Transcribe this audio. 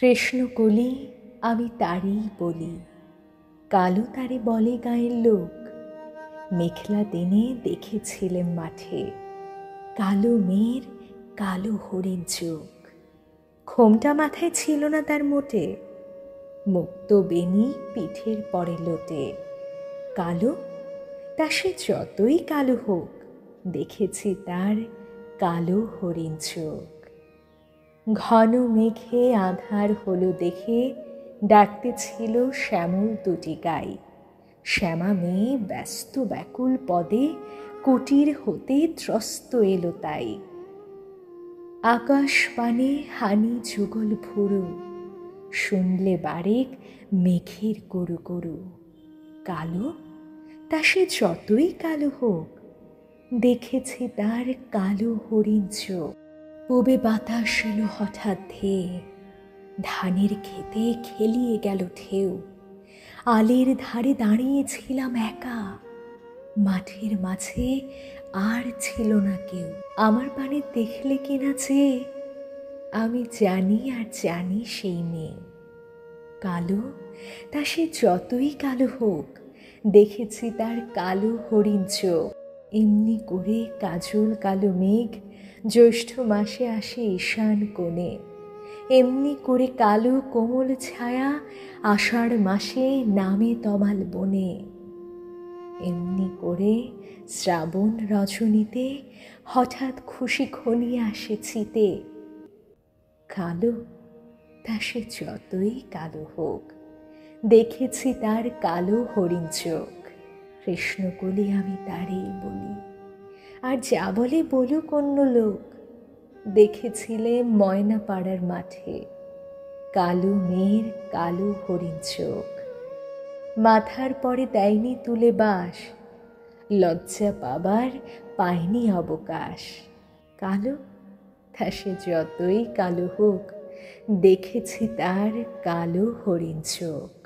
কৃষ্ণকলি আমি তারই বলি, কালো তারে বলে গাঁয়ের লোক। মেঘলা দিনে দেখেছিলেম মাঠে, কালো মেয়ের কালো হরিণ চোখ। ঘোমটা মাথায় ছিল না তার মোটে, মুক্ত বেনি পিঠের পরে লোটে। কালো, তা সে যতই কালো হোক, দেখেছি তার কালো হরিণ চোখ। ঘন মেঘে আঁধার হলো দেখে ডাকতেছিল শ্যামল দুটি গাই। শ্যামা মেয়ে ব্যস্ত ব্যাকুল পদে কুটির হতে ত্রস্ত এলো তাই। আকাশ পানে হানি যুগল ভুরু, শুনলে বারেক মেঘের গরু গরু। কালো, তা সে যতই কালো হোক, দেখেছি তার কালো হরিণ চোখ। পূবে বাতাস এলো হঠাৎ ধেয়ে, ধানের খেতে খেলিয়ে গেল ঢেউ। আলের ধারে দাঁড়িয়েছিলাম একা, মাঠের মাঝে আর ছিল না কেউ। আমার পানে দেখলে কিনা যে, আমি জানি আর জানি সেই মেয়ে। কালো, তা সে যতই কালো হোক, দেখেছি তার কালো হরিণ চোখ। এমনি করে কাজল কালো মেঘ জ্যৈষ্ঠ মাসে আসে ঈশান কোণে। এমনি করে কালো কোমল ছায়া আষাঢ় মাসে নামে তমাল বনে। এমনি করে শ্রাবণ রজনীতে হঠাৎ খুশি ঘনিয়ে আসে চিতে। কালো, তা সে যতই কালো হোক, দেখেছি তার কালো হরিণ চোখ। কৃষ্ণকলি আমি তারই বলি, আর যা বলে বলুক অন্য লোক। দেখেছিলে ময়না পাড়ার মাঠে, কালো মেয়ের কালো হরিণ চোখ। মাথার পরে দেয়নি তুলে বাস, লজ্জা পাবার পায়নি অবকাশ। কালো, তা সে যতই কালো হোক, দেখেছি তার কালো হরিণ চোখ।